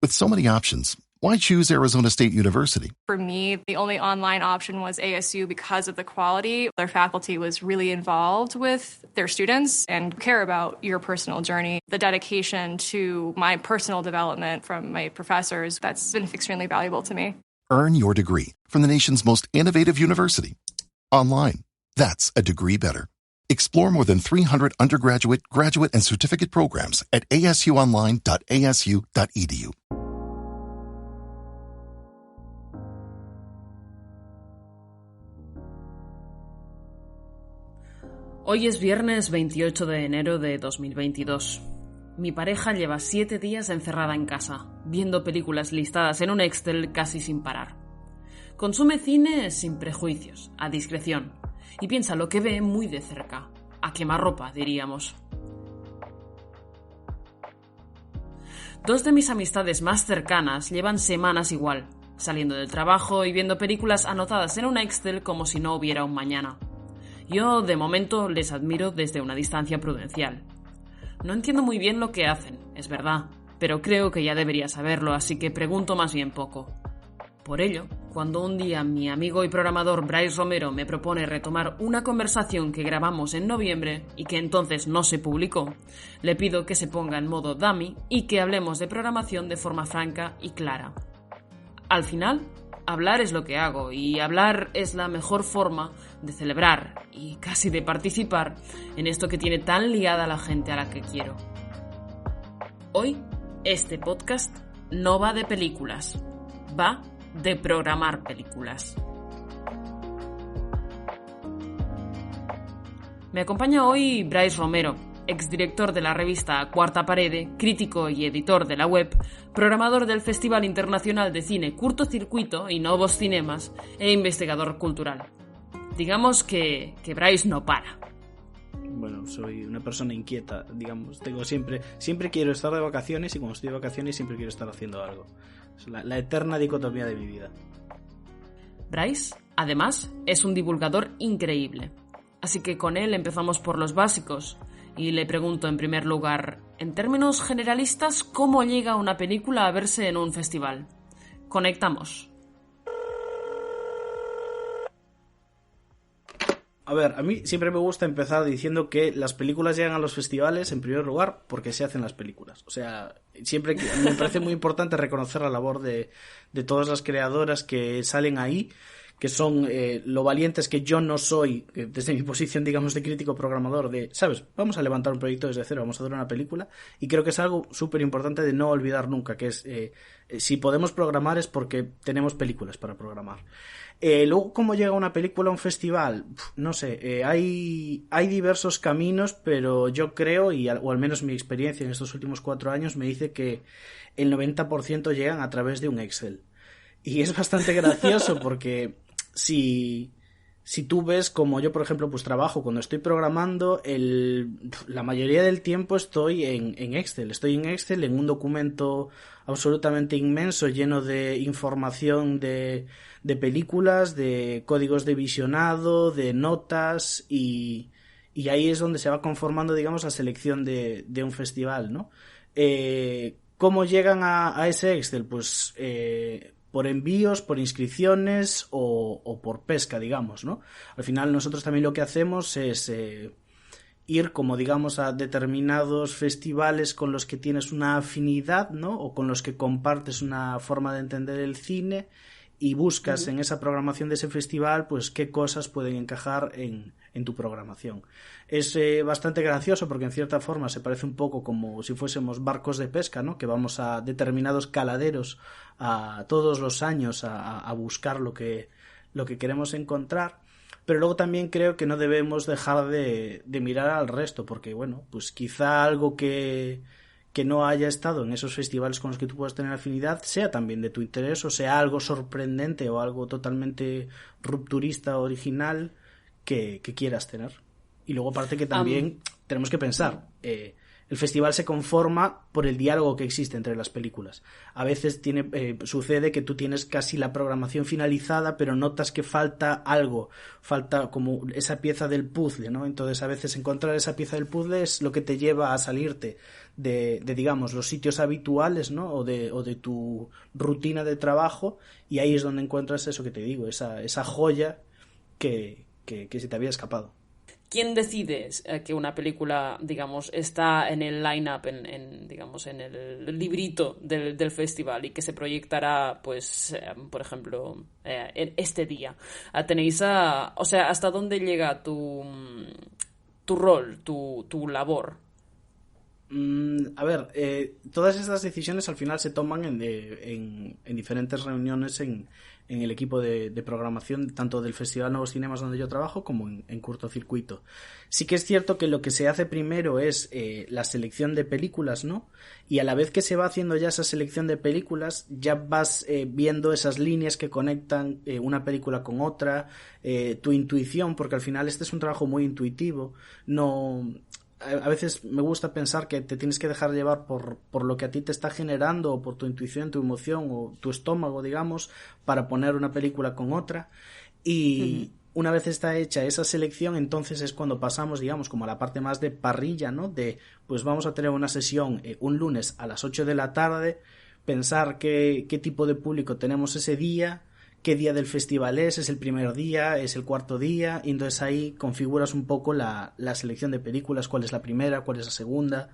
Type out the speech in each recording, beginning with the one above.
With so many options, why choose Arizona State University? For me, the only online option was ASU because of the quality. Their faculty was really involved with their students and care about your personal journey. The dedication to my personal development from my professors, that's been extremely valuable to me. Earn your degree from the nation's most innovative university. Online. That's a degree better. Explore more than 300 undergraduate, graduate, and certificate programs at asuonline.asu.edu. Hoy es viernes 28 de enero de 2022. Mi pareja lleva 7 días encerrada en casa, viendo películas listadas en un Excel casi sin parar. Consume cine sin prejuicios, a discreción, y piensa lo que ve muy de cerca, a quemarropa, diríamos. Dos de mis amistades más cercanas llevan semanas igual, saliendo del trabajo y viendo películas anotadas en un Excel como si no hubiera un mañana. Yo, de momento, les admiro desde una distancia prudencial. No entiendo muy bien lo que hacen, es verdad, pero creo que ya debería saberlo, así que pregunto más bien poco. Por ello, cuando un día mi amigo y programador Bryce Romero me propone retomar una conversación que grabamos en noviembre y que entonces no se publicó, le pido que se ponga en modo dummy y que hablemos de programación de forma franca y clara. Al final, hablar es lo que hago y hablar es la mejor forma de celebrar y casi de participar en esto que tiene tan liada a la gente a la que quiero. Hoy, este podcast no va de películas, va de programar películas. Me acompaña hoy Bryce Romero, exdirector de la revista Cuarta Parede, crítico y editor de la web, programador del Festival Internacional de Cine Curtocircuito y Novos Cinemas e investigador cultural. Digamos que Bryce no para. Bueno, soy una persona inquieta, digamos. Siempre quiero estar de vacaciones y cuando estoy de vacaciones siempre quiero estar haciendo algo. Es la eterna dicotomía de mi vida. Bryce, además, es un divulgador increíble. Así que con él empezamos por los básicos. Y le pregunto en primer lugar, en términos generalistas, ¿cómo llega una película a verse en un festival? Conectamos. A ver, a mí siempre me gusta empezar diciendo que las películas llegan a los festivales en primer lugar porque se hacen las películas. O sea, siempre me parece muy importante reconocer la labor de todas las creadoras que salen ahí, que son lo valientes que yo no soy, desde mi posición, digamos, de crítico programador, ¿sabes? Vamos a levantar un proyecto desde cero, vamos a hacer una película, y creo que es algo súper importante de no olvidar nunca, que es, si podemos programar es porque tenemos películas para programar. Luego, ¿cómo llega una película a un festival? No sé, hay diversos caminos, pero yo creo, o al menos mi experiencia en estos últimos 4 años me dice que el 90% llegan a través de un Excel. Y es bastante gracioso porque si tú ves como yo, por ejemplo, pues trabajo, cuando estoy programando, la mayoría del tiempo estoy en Excel. Estoy en Excel, en un documento absolutamente inmenso, lleno de información de películas, de códigos de visionado, de notas, y ahí es donde se va conformando, digamos, la selección de un festival, ¿no? ¿Cómo llegan a ese Excel? Pues por envíos, por inscripciones o por pesca, digamos, ¿no? Al final nosotros también lo que hacemos es ir, como digamos, a determinados festivales con los que tienes una afinidad, ¿no? O con los que compartes una forma de entender el cine y buscas en esa programación de ese festival, pues qué cosas pueden encajar en tu programación. Es bastante gracioso porque en cierta forma se parece un poco como si fuésemos barcos de pesca, ¿no? Que vamos a determinados caladeros todos los años a buscar lo que queremos encontrar. Pero luego también creo que no debemos dejar de mirar al resto, porque bueno, pues quizá algo que no haya estado en esos festivales con los que tú puedas tener afinidad sea también de tu interés, o sea algo sorprendente o algo totalmente rupturista, original que quieras tener. Y luego aparte que también tenemos que pensar, el festival se conforma por el diálogo que existe entre las películas. A veces sucede que tú tienes casi la programación finalizada, pero notas que falta algo, falta como esa pieza del puzzle, ¿no? Entonces a veces encontrar esa pieza del puzzle es lo que te lleva a salirte digamos, los sitios habituales, ¿no? O de tu rutina de trabajo, y ahí es donde encuentras eso que te digo, esa joya que se te había escapado. ¿Quién decide que una película, digamos, está en el line-up, digamos, en el librito del festival y que se proyectará, pues, por ejemplo, en este día? ¿Tenéis o sea, hasta dónde llega tu rol, tu labor? A ver, todas estas decisiones al final se toman en diferentes reuniones en el equipo de programación, tanto del Festival Nuevos Cinemas donde yo trabajo como en Cortocircuito. Sí que es cierto que lo que se hace primero es la selección de películas, ¿no? Y a la vez que se va haciendo ya esa selección de películas, ya vas viendo esas líneas que conectan una película con otra, tu intuición, porque al final este es un trabajo muy intuitivo. A veces me gusta pensar que te tienes que dejar llevar por lo que a ti te está generando, o por tu intuición, tu emoción o tu estómago, digamos, para poner una película con otra. Y una vez está hecha esa selección, entonces es cuando pasamos, digamos, como a la parte más de parrilla, ¿no? Pues vamos a tener una sesión un lunes a las 8 de la tarde, pensar qué tipo de público tenemos ese día, qué día del festival es el primer día, es el cuarto día, y entonces ahí configuras un poco la selección de películas, cuál es la primera, cuál es la segunda.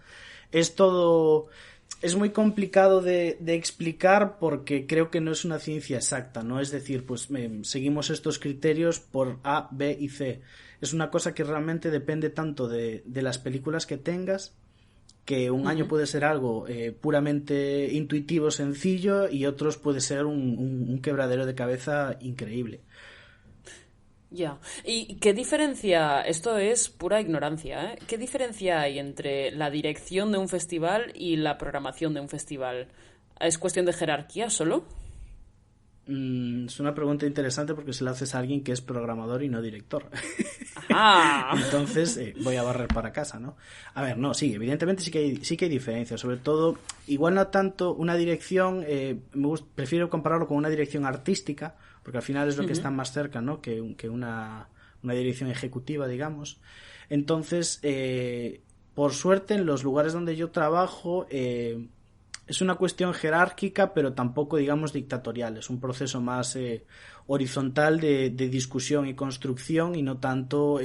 Es muy complicado de explicar porque creo que no es una ciencia exacta, ¿no? Es decir, pues seguimos estos criterios por A, B y C. Es una cosa que realmente depende tanto de las películas que tengas, que un año puede ser algo puramente intuitivo, sencillo, y otros puede ser un quebradero de cabeza increíble. Ya. ¿Y qué diferencia? Esto es pura ignorancia, ¿eh? ¿Qué diferencia hay entre la dirección de un festival y la programación de un festival? ¿Es cuestión de jerarquía solo? Es una pregunta interesante porque se la haces a alguien que es programador y no director. Ajá. Entonces voy a barrer para casa, ¿no? A ver, no, sí, evidentemente sí que hay diferencias. Sobre todo, igual no tanto una dirección, prefiero compararlo con una dirección artística, porque al final es lo que está más cerca, ¿no? Que una dirección ejecutiva, digamos. Entonces, por suerte, en los lugares donde yo trabajo, es una cuestión jerárquica, pero tampoco, digamos, dictatorial. Es un proceso más horizontal de discusión y construcción, y no tanto,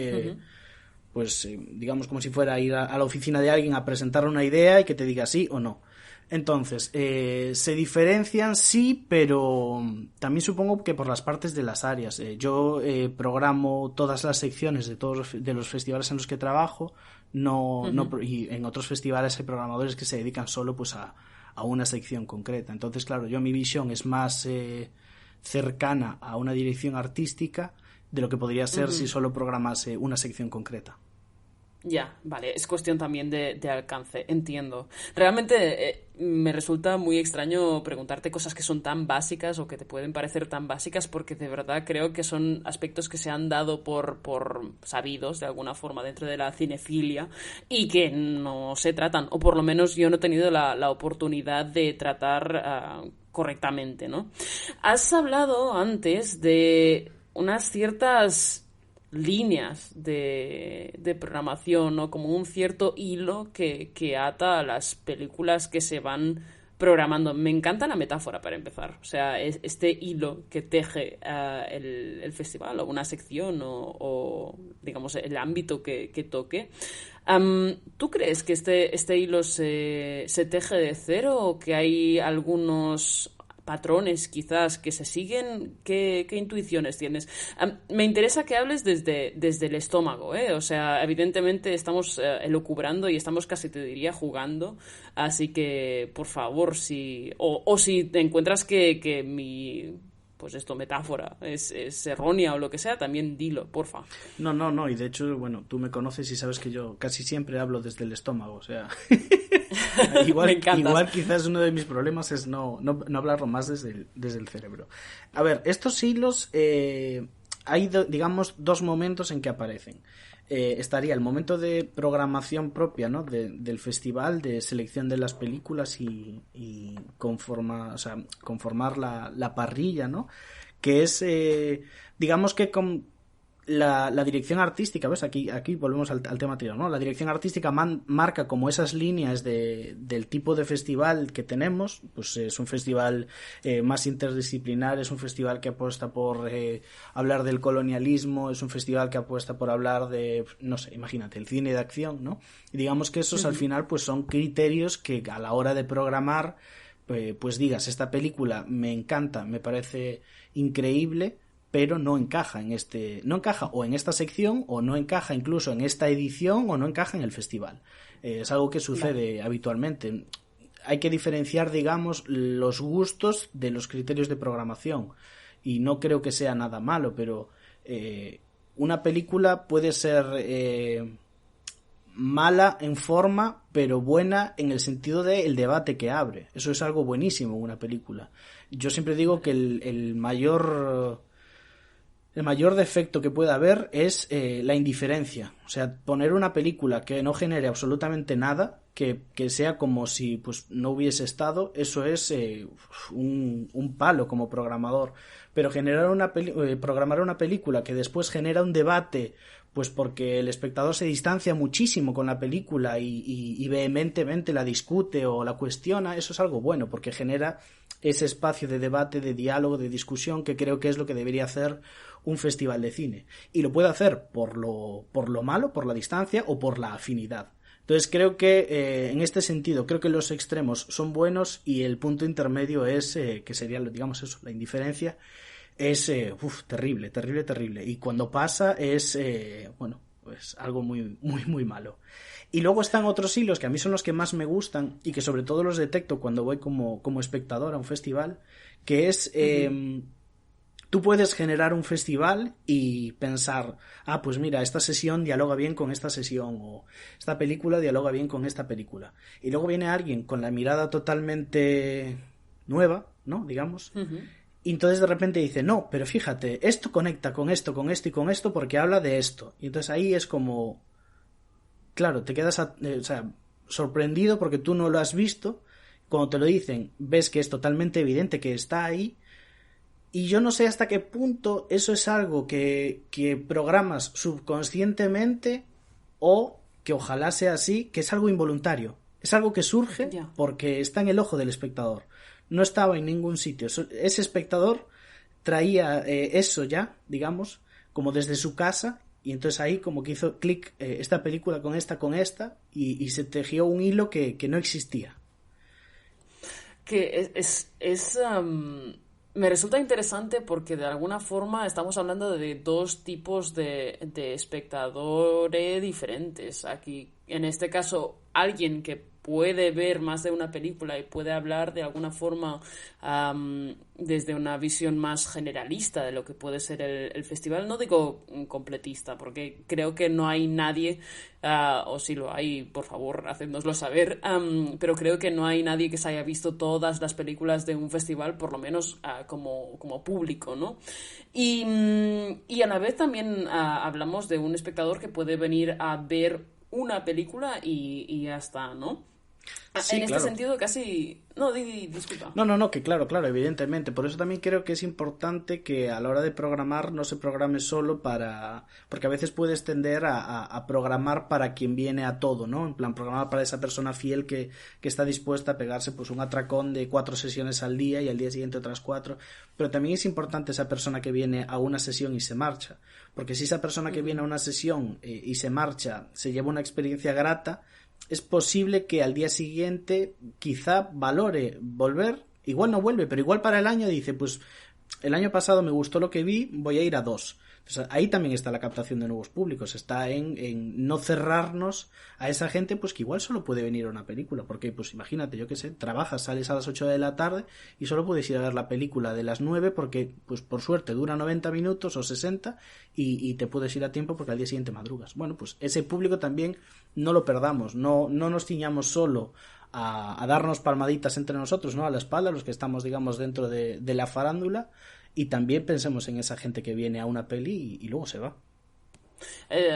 digamos, como si fuera ir a la oficina de alguien a presentar una idea y que te diga sí o no. Entonces, se diferencian, sí, pero también supongo que por las partes de las áreas. Yo programo todas las secciones de los festivales en los que trabajo, y en otros festivales hay programadores que se dedican solo pues a una sección concreta. Entonces, claro, mi visión es más cercana a una dirección artística de lo que podría ser si solo programase una sección concreta. Ya, vale, es cuestión también de alcance, entiendo. Realmente me resulta muy extraño preguntarte cosas que son tan básicas o que te pueden parecer tan básicas, porque de verdad creo que son aspectos que se han dado por sabidos de alguna forma dentro de la cinefilia y que no se tratan, o por lo menos yo no he tenido la oportunidad de tratar correctamente, ¿no? Has hablado antes de unas ciertas líneas de programación, ¿no? Como un cierto hilo que ata a las películas que se van programando. Me encanta la metáfora para empezar. O sea, este hilo que teje el festival o una sección o digamos el ámbito que toque. ¿Tú crees que este hilo se teje de cero o que hay algunos patrones quizás que se siguen? ¿Qué intuiciones tienes? Me interesa que hables desde el estómago, ¿eh? O sea, evidentemente estamos elucubrando y estamos casi, te diría, jugando, así que por favor, si te encuentras que mi metáfora es errónea o lo que sea, también dilo, porfa. No, y de hecho, bueno, tú me conoces y sabes que yo casi siempre hablo desde el estómago, o sea, igual quizás uno de mis problemas es no hablarlo más desde el cerebro. A ver, estos hilos, hay digamos dos momentos en que aparecen. Estaría el momento de programación propia, ¿no? del festival, de selección de las películas y conformar la parrilla, ¿no? Que es, digamos que la dirección artística, ¿ves? Aquí volvemos al tema anterior, ¿no? La dirección artística marca como esas líneas del tipo de festival que tenemos. Pues es un festival más interdisciplinar, es un festival que apuesta por hablar del colonialismo, es un festival que apuesta por hablar de, no sé, imagínate, el cine de acción, ¿no? Y digamos que esos al final pues son criterios que a la hora de programar pues digas, esta película me encanta, me parece increíble, pero no encaja no encaja o en esta sección, o no encaja incluso en esta edición, o no encaja en el festival. Es algo que sucede habitualmente. Hay que diferenciar, digamos, los gustos de los criterios de programación, y no creo que sea nada malo, pero una película puede ser mala en forma, pero buena en el sentido del debate que abre. Eso es algo buenísimo en una película. Yo siempre digo que el mayor defecto que puede haber es la indiferencia. O sea, poner una película que no genere absolutamente nada, que sea como si pues no hubiese estado, eso es un palo como programador. Pero programar una película que después genera un debate, pues porque el espectador se distancia muchísimo con la película y vehementemente la discute o la cuestiona, eso es algo bueno, porque genera ese espacio de debate, de diálogo, de discusión, que creo que es lo que debería hacer un festival de cine. Y lo puede hacer por lo malo, por la distancia, o por la afinidad. Entonces creo que en este sentido, creo que los extremos son buenos, y el punto intermedio es, que sería, digamos eso, la indiferencia, es terrible. Y cuando pasa es, pues algo muy, muy, muy malo. Y luego están otros hilos que a mí son los que más me gustan, y que sobre todo los detecto cuando voy como espectador a un festival, que es... Tú puedes generar un festival y pensar, pues mira, esta sesión dialoga bien con esta sesión, o esta película dialoga bien con esta película. Y luego viene alguien con la mirada totalmente nueva, ¿no? Digamos. Y entonces de repente dice, no, pero fíjate, esto conecta con esto y con esto porque habla de esto. Y entonces ahí es como, claro, te quedas sorprendido porque tú no lo has visto. Cuando te lo dicen, ves que es totalmente evidente que está ahí. Y yo no sé hasta qué punto eso es algo que programas subconscientemente, o que ojalá sea así, que es algo involuntario. Es algo que surge porque está en el ojo del espectador. No estaba en ningún sitio. Ese espectador traía eso ya, digamos, como desde su casa, y entonces ahí como que hizo clic esta película con esta, y se tejió un hilo que no existía. Que me resulta interesante porque de alguna forma estamos hablando de dos tipos de espectadores diferentes. Aquí, en este caso, alguien que puede ver más de una película y puede hablar de alguna forma desde una visión más generalista de lo que puede ser el festival. No digo completista, porque creo que no hay nadie, o si lo hay, por favor, hacednoslo saber, pero creo que no hay nadie que se haya visto todas las películas de un festival, por lo menos como público, ¿no? Y a la vez también hablamos de un espectador que puede venir a ver una película y ya está, ¿no? Sí, en claro. este sentido casi... No, disculpa. No, que claro, evidentemente. Por eso también creo que es importante que a la hora de programar no se programe solo para... Porque a veces puedes tender a programar para quien viene a todo, ¿no? En plan, programar para esa persona fiel que está dispuesta a pegarse pues un atracón de 4 sesiones al día, y al día siguiente otras 4. Pero también es importante esa persona que viene a una sesión y se marcha. Porque si esa persona que viene a una sesión y se marcha se lleva una experiencia grata, es posible que al día siguiente quizá valore volver. Igual no vuelve, pero igual para el año dice, pues el año pasado me gustó lo que vi, voy a ir a 2. Entonces, ahí también está la captación de nuevos públicos, está en no cerrarnos a esa gente pues que igual solo puede venir a una película, porque pues imagínate, yo qué sé, trabajas, sales a las 8 de la tarde y solo puedes ir a ver la película de las 9 porque pues por suerte dura 90 minutos o 60 y te puedes ir a tiempo porque al día siguiente madrugas. Bueno, pues ese público también no lo perdamos, no nos ciñamos solo a darnos palmaditas entre nosotros, ¿no? A la espalda, los que estamos, digamos, dentro de la farándula, y también pensemos en esa gente que viene a una peli y luego se va.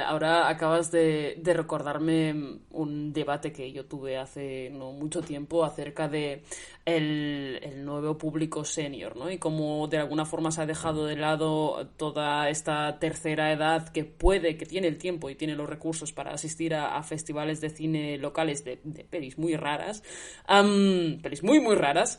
Ahora acabas de recordarme un debate que yo tuve hace no mucho tiempo acerca de el nuevo público senior, ¿no? Y cómo de alguna forma se ha dejado de lado toda esta tercera edad que tiene el tiempo y tiene los recursos para asistir a festivales de cine locales de pelis muy raras, pelis muy muy raras,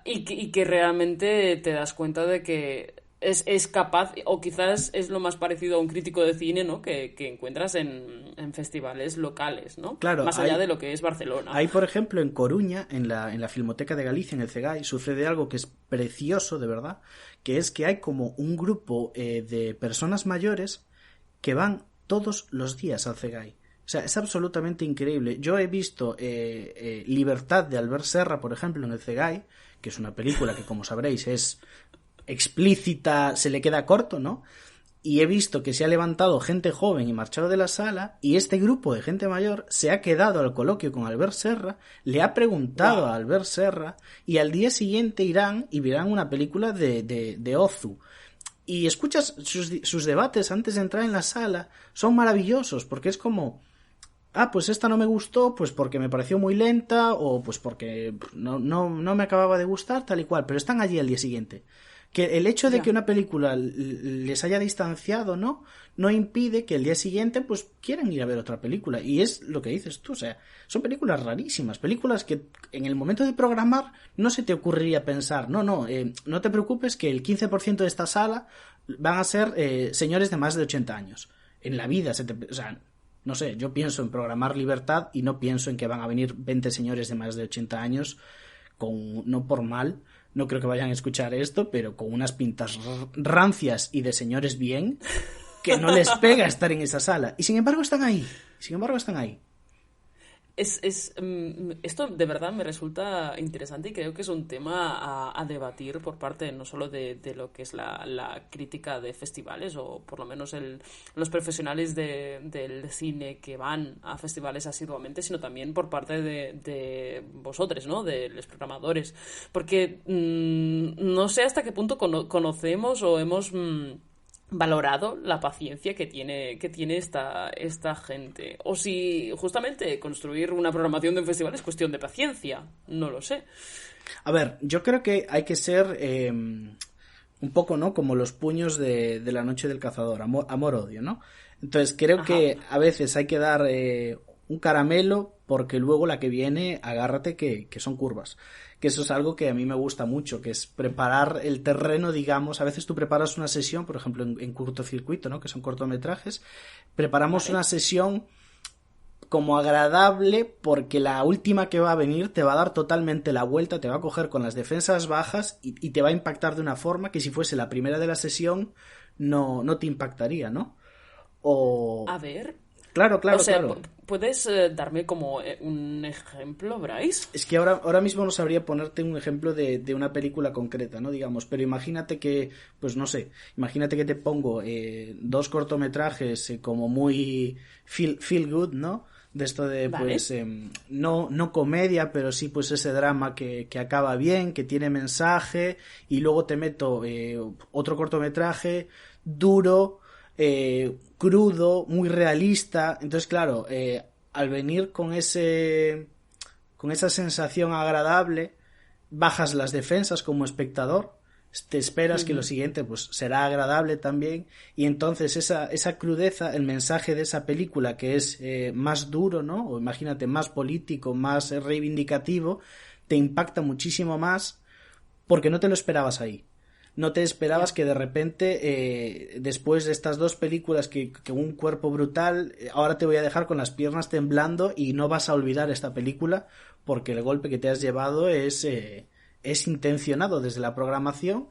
y que realmente te das cuenta de que es capaz, o quizás es lo más parecido a un crítico de cine, ¿no? que encuentras en festivales locales, ¿no? Claro, más allá de lo que es Barcelona. Hay, por ejemplo, en Coruña, en la Filmoteca de Galicia, en el CEGAI, sucede algo que es precioso, de verdad, que es que hay como un grupo de personas mayores que van todos los días al CEGAI. O sea, es absolutamente increíble. Yo he visto Libertad de Albert Serra, por ejemplo, en el CEGAI, que es una película que, como sabréis, es explícita, se le queda corto, ¿no? Y he visto que se ha levantado gente joven y marchado de la sala, y este grupo de gente mayor se ha quedado al coloquio con Albert Serra, le ha preguntado a Albert Serra, y al día siguiente irán y verán una película de Ozu. Y escuchas sus debates antes de entrar en la sala, son maravillosos, porque es como... pues esta no me gustó, pues porque me pareció muy lenta, o pues porque no me acababa de gustar, tal y cual, pero están allí al día siguiente. Que el hecho de que una película les haya distanciado, no impide que el día siguiente pues quieran ir a ver otra película. Y es lo que dices tú, o sea, son películas rarísimas, películas que en el momento de programar no se te ocurriría pensar, no te preocupes que el 15% de esta sala van a ser señores de más de 80 años. En la vida o sea, no sé, yo pienso en programar Libertad y no pienso en que van a venir 20 señores de más de 80 años no por mal, no creo que vayan a escuchar esto, pero con unas pintas rancias y de señores bien, que no les pega estar en esa sala. Y sin embargo están ahí. Esto de verdad me resulta interesante y creo que es un tema a debatir por parte no solo de lo que es la crítica de festivales, o por lo menos los profesionales del cine que van a festivales asiduamente, sino también por parte de vosotros, ¿no? De los programadores. Porque no sé hasta qué punto conocemos o hemos... valorado la paciencia que tiene esta gente, o si justamente construir una programación de un festival es cuestión de paciencia, no lo sé. A ver, yo creo que hay que ser un poco, ¿no? Como los puños de La noche del cazador, amor-odio, ¿no? Entonces creo que a veces hay que dar un caramelo, porque luego la que viene, agárrate que son curvas. Que eso es algo que a mí me gusta mucho, que es preparar el terreno, digamos. A veces tú preparas una sesión, por ejemplo, en cortocircuito, ¿no? Que son cortometrajes. Preparamos una sesión como agradable, porque la última que va a venir te va a dar totalmente la vuelta, te va a coger con las defensas bajas y te va a impactar de una forma que si fuese la primera de la sesión no te impactaría, ¿no? A ver... Claro. O sea, ¿puedes darme como un ejemplo, Bryce? Es que ahora mismo no sabría ponerte un ejemplo de una película concreta, ¿no? Digamos, pero imagínate que, pues no sé, imagínate que te pongo 2 cortometrajes como muy feel good, ¿no? De esto de, ¿vale? Pues, no comedia, pero sí pues ese drama que acaba bien, que tiene mensaje, y luego te meto otro cortometraje duro, crudo, muy realista. Entonces, claro, al venir con esa sensación agradable, bajas las defensas como espectador, te esperas que lo siguiente pues será agradable también, y entonces esa crudeza, el mensaje de esa película que es más duro, ¿no? O imagínate, más político, más reivindicativo, te impacta muchísimo más porque no te lo esperabas ahí. No te esperabas que de repente, después de estas 2 películas que un cuerpo brutal, ahora te voy a dejar con las piernas temblando y no vas a olvidar esta película, porque el golpe que te has llevado es intencionado desde la programación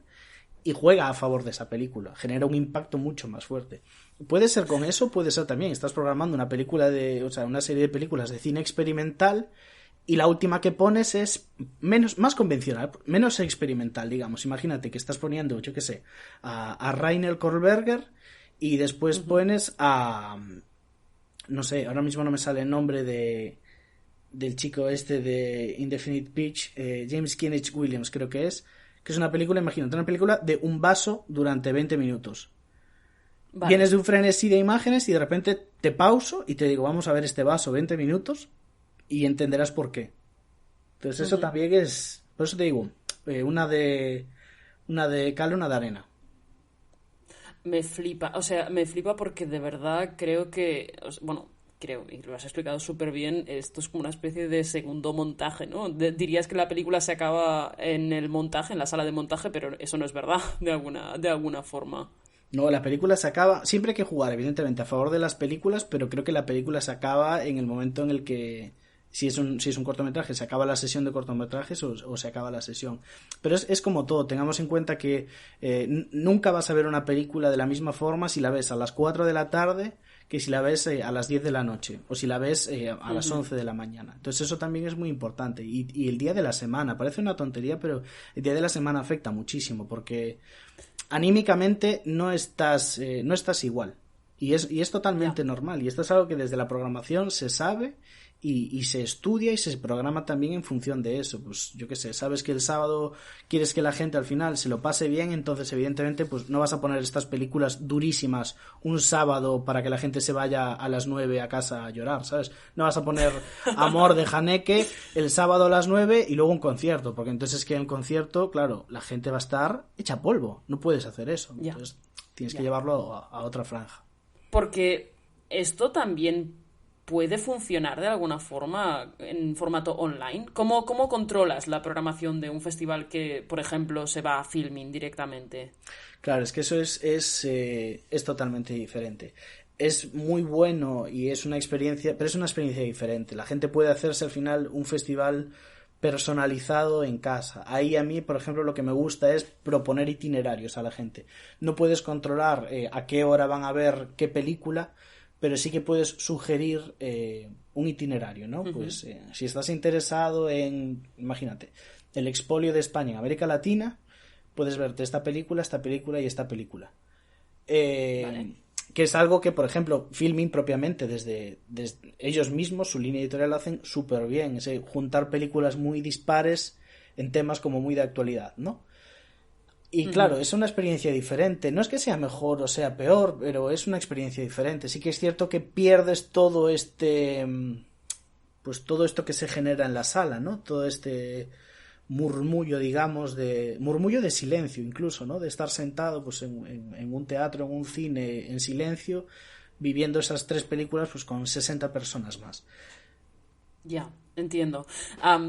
y juega a favor de esa película, genera un impacto mucho más fuerte. Puede ser con eso, puede ser también, estás programando una serie de películas de cine experimental, y la última que pones es más convencional, menos experimental, digamos. Imagínate que estás poniendo, yo qué sé, a Rainer Kohlberger, y después pones a... no sé, ahora mismo no me sale el nombre del chico este de Indefinite Pitch, James Kenneth Williams creo que es una película, imagínate, una película de un vaso durante 20 minutos. Vale. Vienes de un frenesí de imágenes y de repente te pauso y te digo, vamos a ver este vaso 20 minutos y entenderás por qué. Entonces eso también es, por eso te digo, una de cal, una de arena. Me flipa, o sea, me flipa porque de verdad creo que, bueno, creo, y lo has explicado súper bien, esto es como una especie de segundo montaje, ¿no? Dirías que la película se acaba en el montaje, en la sala de montaje, pero eso no es verdad, de alguna forma. No, la película se acaba, siempre hay que jugar, evidentemente, a favor de las películas, pero creo que la película se acaba en el momento en el que, si es un cortometraje, se acaba la sesión de cortometrajes o se acaba la sesión. Pero es como todo, tengamos en cuenta que nunca vas a ver una película de la misma forma si la ves a las 4 de la tarde que si la ves a las 10 de la noche o si la ves a las 11 de la mañana. Entonces eso también es muy importante. Y el día de la semana, parece una tontería, pero el día de la semana afecta muchísimo porque anímicamente no estás igual. Y es totalmente normal. Y esto es algo que desde la programación se sabe y se estudia y se programa también en función de eso. Pues yo qué sé, sabes que el sábado quieres que la gente al final se lo pase bien, entonces evidentemente pues no vas a poner estas películas durísimas un sábado para que la gente se vaya a las 9 a casa a llorar, ¿sabes? No vas a poner Amor de Haneke el sábado a las 9 y luego un concierto, porque entonces es que en un concierto, claro, la gente va a estar hecha polvo, no puedes hacer eso. Ya. Entonces tienes que llevarlo a otra franja. Porque esto también puede funcionar de alguna forma en formato online. ¿Cómo controlas la programación de un festival que, por ejemplo, se va a Filmin directamente? Claro, es que eso es totalmente diferente. Es muy bueno y es una experiencia, pero es una experiencia diferente. La gente puede hacerse al final un festival personalizado en casa. Ahí a mí, por ejemplo, lo que me gusta es proponer itinerarios a la gente. No puedes controlar a qué hora van a ver qué película, pero sí que puedes sugerir un itinerario, ¿no? Pues si estás interesado en, imagínate, el expolio de España en América Latina, puedes verte esta película y esta película. Vale. Que es algo que, por ejemplo, Filmin propiamente, desde ellos mismos, su línea editorial lo hacen súper bien, es juntar películas muy dispares en temas como muy de actualidad, ¿no? Y claro, es una experiencia diferente. No es que sea mejor o sea peor, pero es una experiencia diferente. Sí que es cierto que pierdes todo pues todo esto que se genera en la sala, ¿no? Todo este murmullo, digamos, murmullo de silencio incluso, ¿no? De estar sentado pues en un teatro, en un cine, en silencio, viviendo esas 3 películas pues con 60 personas más. Ya, entiendo.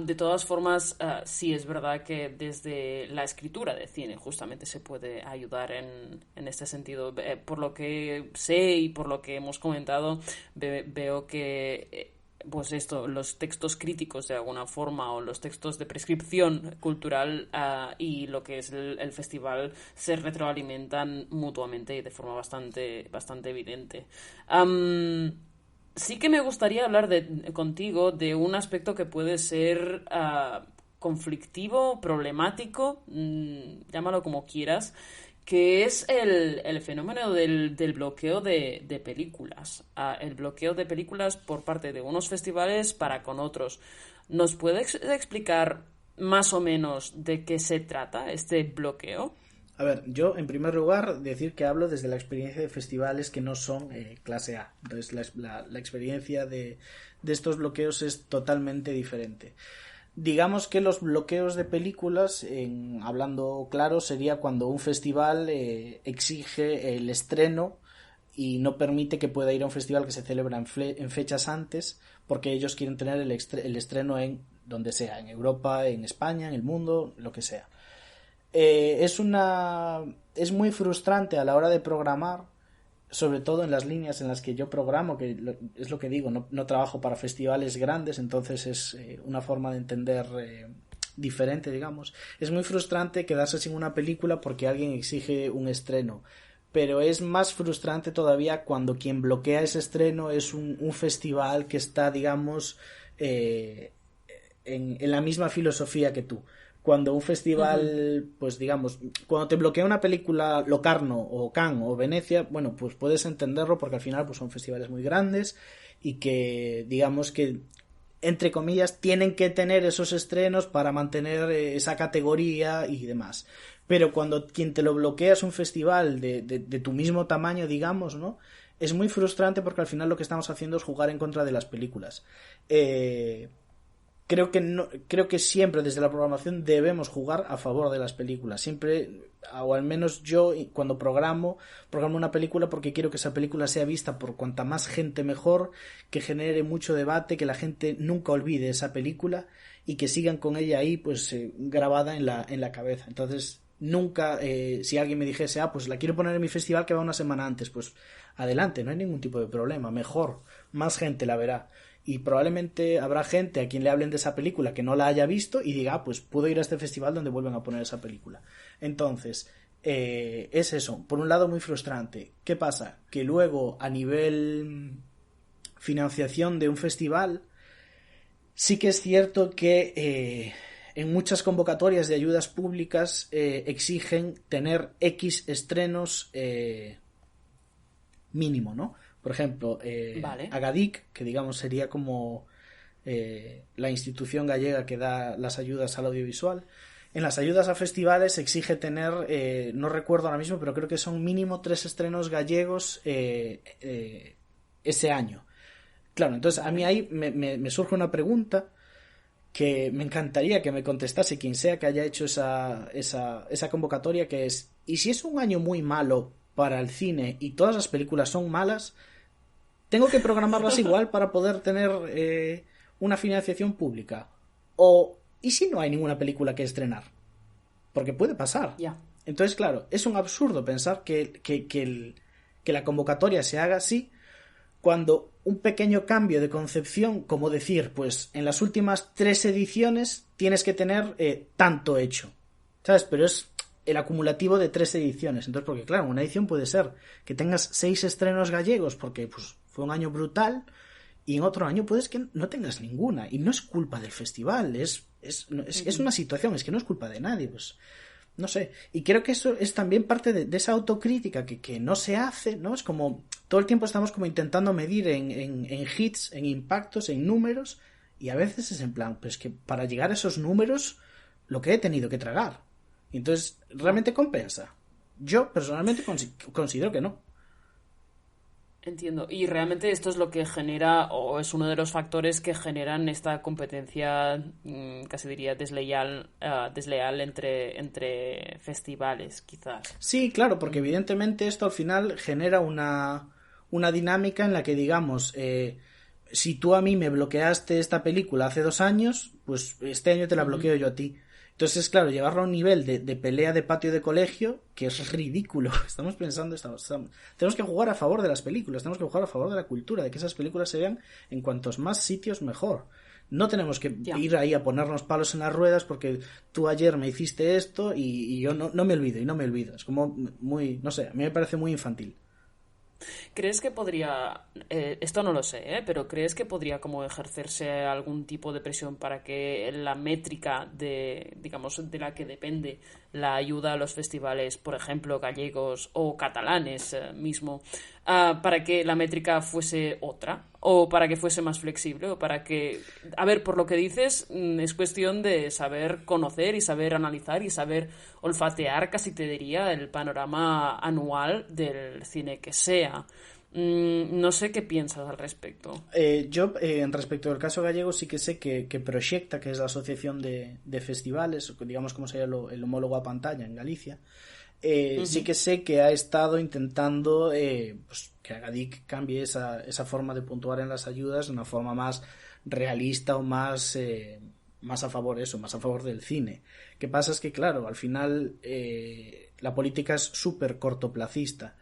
De todas formas, sí es verdad que desde la escritura de cine justamente se puede ayudar en este sentido. Por lo que sé y por lo que hemos comentado, veo que pues esto, los textos críticos de alguna forma o los textos de prescripción cultural y lo que es el festival se retroalimentan mutuamente y de forma bastante evidente. Sí que me gustaría hablar contigo de un aspecto que puede ser conflictivo, problemático, llámalo como quieras, que es el fenómeno del bloqueo de películas. El bloqueo de películas por parte de unos festivales para con otros. ¿Nos puedes explicar más o menos de qué se trata este bloqueo? A ver, yo en primer lugar decir que hablo desde la experiencia de festivales que no son clase A. Entonces la experiencia de estos bloqueos es totalmente diferente. Digamos que los bloqueos de películas, hablando claro, sería cuando un festival exige el estreno y no permite que pueda ir a un festival que se celebra en fechas antes porque ellos quieren tener el estreno en donde sea, en Europa, en España, en el mundo, lo que sea. Es muy frustrante a la hora de programar, sobre todo en las líneas en las que yo programo, que es lo que digo, no trabajo para festivales grandes, entonces es una forma de entender diferente, digamos. Es muy frustrante quedarse sin una película porque alguien exige un estreno, pero es más frustrante todavía cuando quien bloquea ese estreno es un festival que está, digamos, en la misma filosofía que tú. Cuando un festival, pues digamos, cuando te bloquea una película Locarno o Cannes o Venecia, bueno, pues puedes entenderlo porque al final pues son festivales muy grandes y que digamos que entre comillas, tienen que tener esos estrenos para mantener esa categoría y demás. Pero cuando quien te lo bloquea es un festival de tu mismo tamaño, digamos, ¿no? Es muy frustrante porque al final lo que estamos haciendo es jugar en contra de las películas. Creo que siempre desde la programación debemos jugar a favor de las películas. Siempre, o al menos yo, cuando programo una película porque quiero que esa película sea vista por cuanta más gente mejor, que genere mucho debate, que la gente nunca olvide esa película y que sigan con ella ahí pues grabada en la cabeza. Entonces nunca, si alguien me dijese, pues la quiero poner en mi festival que va una semana antes, pues adelante, no hay ningún tipo de problema, mejor, más gente la verá. Y probablemente habrá gente a quien le hablen de esa película que no la haya visto y diga, pues puedo ir a este festival donde vuelven a poner esa película. Entonces, es eso. Por un lado, muy frustrante. ¿Qué pasa? Que luego, a nivel financiación de un festival, sí que es cierto que en muchas convocatorias de ayudas públicas exigen tener X estrenos mínimo, ¿no? Por ejemplo, Vale. Agadic, que digamos sería como la institución gallega que da las ayudas al audiovisual. En las ayudas a festivales se exige tener, no recuerdo ahora mismo, pero creo que son mínimo 3 estrenos gallegos ese año. Claro, entonces a mí ahí me surge una pregunta que me encantaría que me contestase quien sea que haya hecho esa convocatoria, que es, ¿y si es un año muy malo para el cine y todas las películas son malas? ¿Tengo que programarlas igual para poder tener una financiación pública? ¿Y si no hay ninguna película que estrenar? Porque puede pasar. Ya. Entonces, claro, es un absurdo pensar que la convocatoria se haga así cuando un pequeño cambio de concepción, como decir, pues en las últimas 3 ediciones tienes que tener tanto hecho, ¿sabes? Pero es el acumulativo de 3 ediciones. Entonces, porque claro, una edición puede ser que tengas 6 estrenos gallegos porque pues fue un año brutal, y en otro año puedes que no tengas ninguna, y no es culpa del festival, es una situación, es que no es culpa de nadie, pues no sé. Y creo que eso es también parte de esa autocrítica que no se hace, ¿no? Es como todo el tiempo estamos como intentando medir en hits, en impactos, en números, y a veces es en plan, pues que para llegar a esos números lo que he tenido que tragar. Y entonces, ¿realmente compensa? Yo personalmente considero que no. Entiendo. Y realmente esto es lo que genera, o es uno de los factores que generan esta competencia, casi diría desleal entre festivales, quizás. Sí, claro, porque evidentemente esto al final genera una dinámica en la que, digamos, si tú a mí me bloqueaste esta película hace 2 años, pues este año te la bloqueo yo a ti. Entonces, claro, llevarlo a un nivel de pelea de patio de colegio que es ridículo. Estamos pensando, tenemos que jugar a favor de las películas, tenemos que jugar a favor de la cultura, de que esas películas se vean en cuantos más sitios mejor. No tenemos que ir ahí a ponernos palos en las ruedas porque tú ayer me hiciste esto y yo no me olvido. Es como muy, no sé, a mí me parece muy infantil. ¿Crees que podría, esto no lo sé, pero crees que podría como ejercerse algún tipo de presión para que la métrica de la que depende la ayuda a los festivales, por ejemplo, gallegos o catalanes mismo, para que la métrica fuese otra, o para que fuese más flexible, o para que, a ver, por lo que dices, es cuestión de saber conocer y saber analizar y saber olfatear, casi te diría, el panorama anual del cine que sea. No sé qué piensas al respecto. Yo, respecto al caso gallego, sí que sé que Proxecta, que es la asociación de festivales, digamos como sería el homólogo a pantalla en Galicia, sí que sé que ha estado intentando pues, que Agadic cambie esa forma de puntuar en las ayudas de una forma más realista o más a favor del cine. ¿Qué pasa? Es que, claro, al final la política es súper cortoplacista.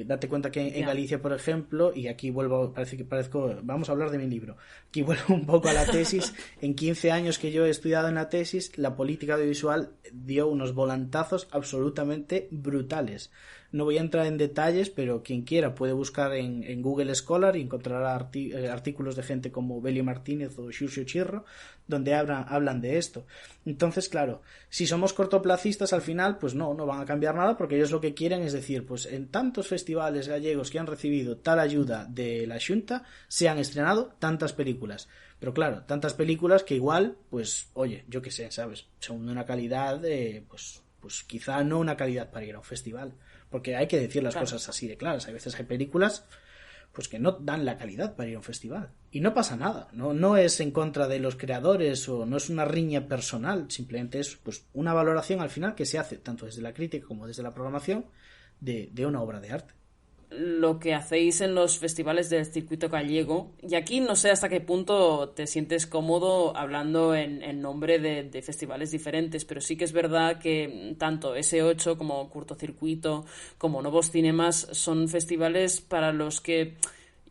Date cuenta que en Galicia, por ejemplo, y aquí vamos a hablar de mi libro, aquí vuelvo un poco a la tesis. En 15 años que yo he estudiado en la tesis, la política audiovisual dio unos volantazos absolutamente brutales. No voy a entrar en detalles, pero quien quiera puede buscar en Google Scholar y encontrará artículos de gente como Belio Martínez o Xurxo Chirro, donde hablan de esto. Entonces, claro, si somos cortoplacistas al final, pues no van a cambiar nada, porque ellos lo que quieren es decir, pues en tantos festivales gallegos que han recibido tal ayuda de la Xunta, se han estrenado tantas películas. Pero claro, tantas películas que igual, pues, oye, yo qué sé, ¿sabes? Son de una calidad, pues quizá no una calidad para ir a un festival. Porque hay que decir las cosas así de claras. A veces hay películas pues que no dan la calidad para ir a un festival. Y no pasa nada. No es en contra de los creadores o no es una riña personal. Simplemente es pues una valoración al final que se hace tanto desde la crítica como desde la programación de una obra de arte. Lo que hacéis en los festivales del circuito gallego, y aquí no sé hasta qué punto te sientes cómodo hablando en nombre de festivales diferentes, pero sí que es verdad que tanto S8 como Curtocircuito como Novos Cinemas son festivales para los que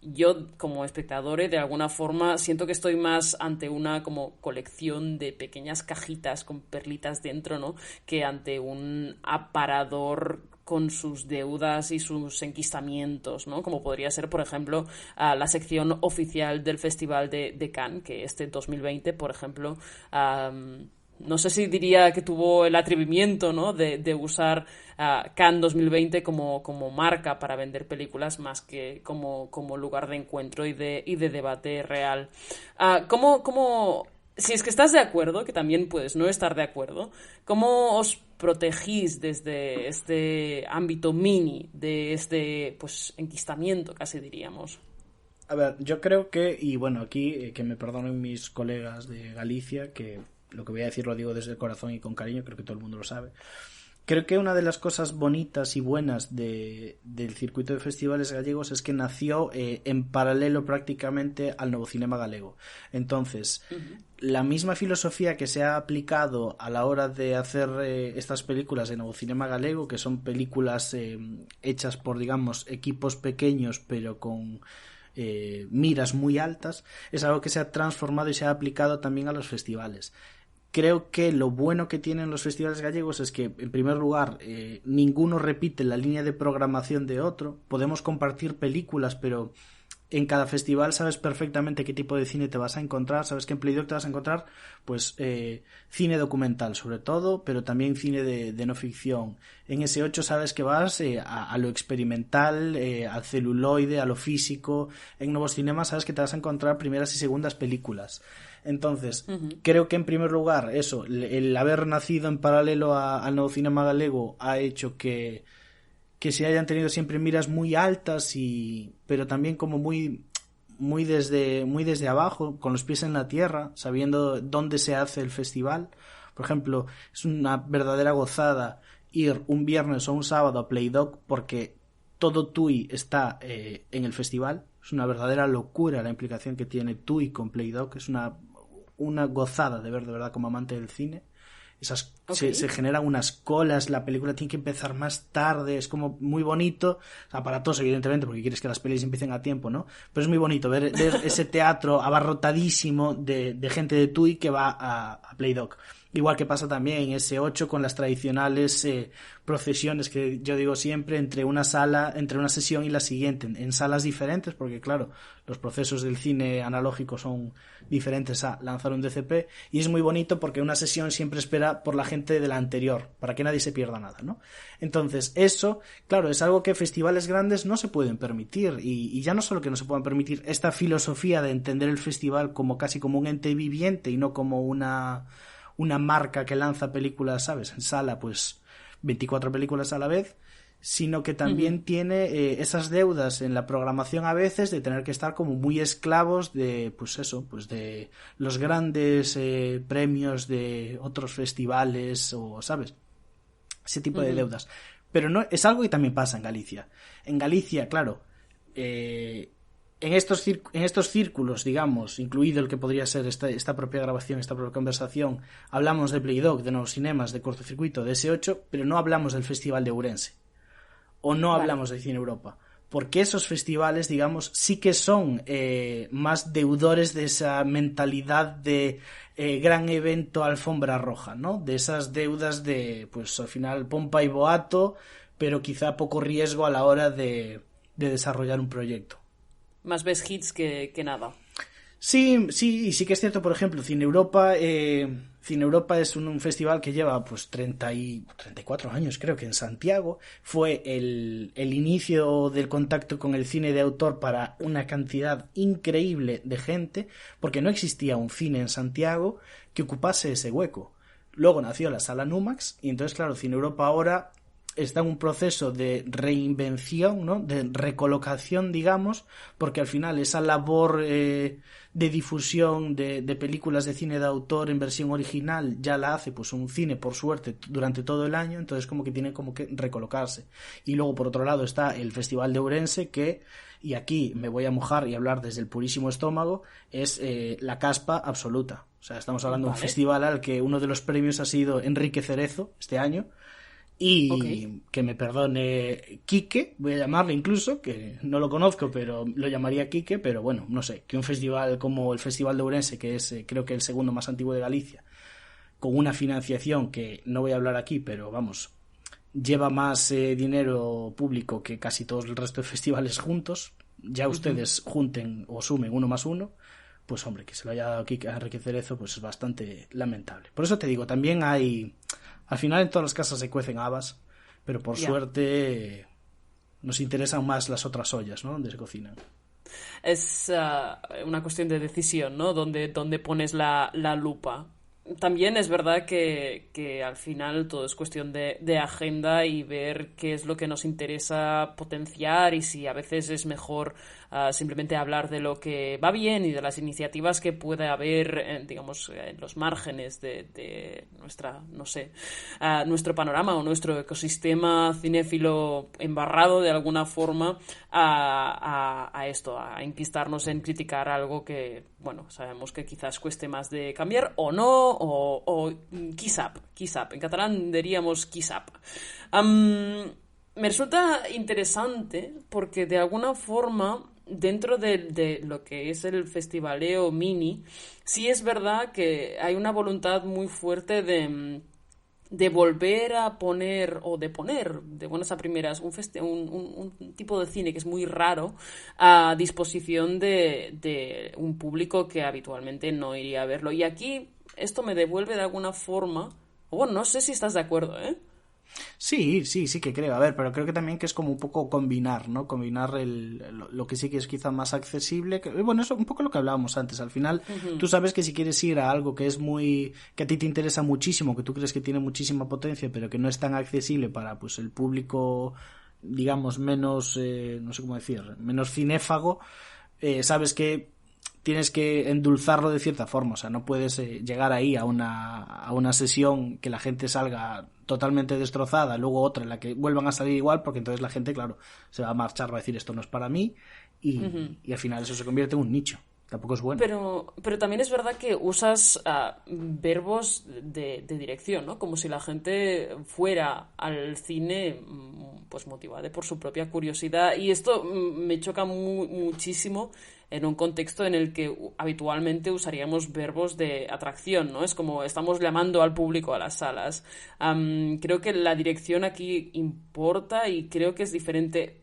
yo como espectador de alguna forma siento que estoy más ante una como colección de pequeñas cajitas con perlitas dentro, ¿no?, que ante un aparador con sus deudas y sus enquistamientos, ¿no? Como podría ser, por ejemplo, la sección oficial del Festival de Cannes, que este 2020, por ejemplo, no sé si diría que tuvo el atrevimiento, ¿no?, de usar Cannes 2020 como marca para vender películas más que como lugar de encuentro y de debate real. ¿Cómo si es que estás de acuerdo, que también puedes no estar de acuerdo, ¿cómo os protegís desde este ámbito mini, de este pues enquistamiento, casi diríamos? A ver, yo creo que, y bueno, aquí que me perdonen mis colegas de Galicia, que lo que voy a decir lo digo desde el corazón y con cariño, creo que todo el mundo lo sabe. Creo que una de las cosas bonitas y buenas del circuito de festivales gallegos es que nació en paralelo prácticamente al Novo Cinema Galego. Entonces, la misma filosofía que se ha aplicado a la hora de hacer estas películas de Novo Cinema Galego, que son películas hechas por, digamos, equipos pequeños pero con miras muy altas, es algo que se ha transformado y se ha aplicado también a los festivales. Creo que lo bueno que tienen los festivales gallegos es que, en primer lugar, ninguno repite la línea de programación de otro. Podemos compartir películas, pero en cada festival sabes perfectamente qué tipo de cine te vas a encontrar. Sabes que en Playdoc te vas a encontrar pues cine documental sobre todo, pero también cine de no ficción. En S8 sabes que vas a lo experimental, al celuloide, a lo físico. En Novos Cinemas sabes que te vas a encontrar primeras y segundas películas. Entonces, creo que en primer lugar eso, el haber nacido en paralelo al Novo Cinema Galego ha hecho que se hayan tenido siempre miras muy altas, pero también como muy desde abajo, con los pies en la tierra, sabiendo dónde se hace el festival. Por ejemplo, es una verdadera gozada ir un viernes o un sábado a Playdoc porque todo TUI está en el festival. Es una verdadera locura la implicación que tiene TUI con Playdoc. Es una gozada de ver, de verdad, como amante del cine. Se generan unas colas, la película tiene que empezar más tarde, es como muy bonito, aparatoso evidentemente porque quieres que las pelis empiecen a tiempo, ¿no? Pero es muy bonito ver ese teatro abarrotadísimo de gente de TUI que va a Playdoc. Igual que pasa también en S8 con las tradicionales procesiones que yo digo siempre entre una sesión y la siguiente, en salas diferentes, porque claro, los procesos del cine analógico son diferentes a lanzar un DCP, y es muy bonito porque una sesión siempre espera por la gente de la anterior, para que nadie se pierda nada, ¿no? Entonces eso, claro, es algo que festivales grandes no se pueden permitir, y ya no solo que no se puedan permitir esta filosofía de entender el festival como casi como un ente viviente y no como una marca que lanza películas, ¿sabes? En sala, pues 24 películas a la vez, sino que también tiene esas deudas en la programación a veces de tener que estar como muy esclavos de, pues eso, pues de los grandes premios de otros festivales o, ¿sabes? Ese tipo de deudas. Pero no es algo que también pasa en Galicia. En Galicia, claro, en estos círculos, digamos, incluido el que podría ser esta propia grabación, esta propia conversación, hablamos de Playdoc, de Novos Cinemas, de Cortocircuito, de S8, pero no hablamos del Festival de Ourense. O no hablamos de Cine Europa. Porque esos festivales, digamos, sí que son más deudores de esa mentalidad de gran evento alfombra roja, ¿no? De esas deudas de, pues al final, pompa y boato, pero quizá poco riesgo a la hora de desarrollar un proyecto. Más ves hits que nada. Sí, sí, y sí que es cierto, por ejemplo, Cine Europa es un festival que lleva pues 34 años, creo que en Santiago. Fue el inicio del contacto con el cine de autor para una cantidad increíble de gente, porque no existía un cine en Santiago que ocupase ese hueco. Luego nació la Sala Numax, y entonces, claro, Cine Europa ahora está en un proceso de reinvención, ¿no? De recolocación, digamos, porque al final esa labor de difusión de películas de cine de autor en versión original ya la hace pues un cine, por suerte, durante todo el año, entonces como que tiene como que recolocarse. Y luego, por otro lado, está el Festival de Ourense, que, y aquí me voy a mojar y hablar desde el purísimo estómago, es la caspa absoluta. O sea, estamos hablando de un festival al que uno de los premios ha sido Enrique Cerezo este año. Y que me perdone Quique, voy a llamarle incluso, que no lo conozco, pero lo llamaría Quique, pero bueno, no sé, que un festival como el Festival de Ourense, que es creo que el segundo más antiguo de Galicia, con una financiación que no voy a hablar aquí, pero vamos, lleva más dinero público que casi todos el resto de festivales juntos, ya ustedes junten o sumen 1 más 1, pues hombre, que se lo haya dado Quique a Enrique Cerezo, pues es bastante lamentable. Por eso te digo, también hay... Al final en todas las casas se cuecen habas, pero por suerte nos interesan más las otras ollas, ¿no? Donde se cocinan. Es una cuestión de decisión, ¿no? Donde pones la lupa. También es verdad que al final todo es cuestión de agenda y ver qué es lo que nos interesa potenciar, y si a veces es mejor simplemente hablar de lo que va bien y de las iniciativas que puede haber, digamos, en los márgenes de nuestra, no sé, nuestro panorama o nuestro ecosistema cinéfilo embarrado de alguna forma a esto, a enquistarnos en criticar algo que, bueno, sabemos que quizás cueste más de cambiar o no, o quizá. En catalán diríamos quizá. Me resulta interesante porque de alguna forma dentro de lo que es el festivaleo mini, sí es verdad que hay una voluntad muy fuerte de volver a poner, o de poner de buenas a primeras un tipo de cine que es muy raro a disposición de un público que habitualmente no iría a verlo. Y aquí esto me devuelve de alguna forma, o bueno, no sé si estás de acuerdo, ¿eh? Sí que creo. A ver, pero creo que también que es como un poco combinar, ¿no? Combinar lo que sí que es quizá más accesible. Bueno, eso un poco lo que hablábamos antes. Al final, tú sabes que si quieres ir a algo que es que a ti te interesa muchísimo, que tú crees que tiene muchísima potencia, pero que no es tan accesible para pues el público, digamos, menos, no sé cómo decir, menos cinéfago, sabes que tienes que endulzarlo de cierta forma, o sea, no puedes llegar ahí a una sesión que la gente salga totalmente destrozada, luego otra en la que vuelvan a salir igual, porque entonces la gente, claro, se va a marchar, va a decir esto no es para mí, y al final eso se convierte en un nicho. Tampoco es bueno. Pero también es verdad que usas verbos de dirección, ¿no? Como si la gente fuera al cine pues motivada por su propia curiosidad, y esto me choca muchísimo en un contexto en el que habitualmente usaríamos verbos de atracción, ¿no? Es como estamos llamando al público a las salas. Creo que la dirección aquí importa, y creo que es diferente.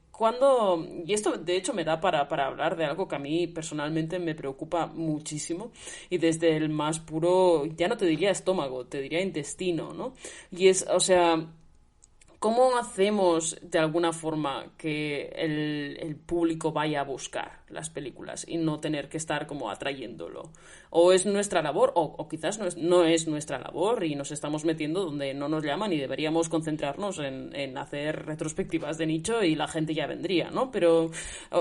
Y esto de hecho me da para hablar de algo que a mí personalmente me preocupa muchísimo, y desde el más puro, ya no te diría estómago, te diría intestino, ¿no? Y es, o sea, ¿cómo hacemos de alguna forma que el público vaya a buscar las películas y no tener que estar como atrayéndolo? O es nuestra labor, o quizás no es nuestra labor y nos estamos metiendo donde no nos llaman, y deberíamos concentrarnos en hacer retrospectivas de nicho y la gente ya vendría, ¿no? Pero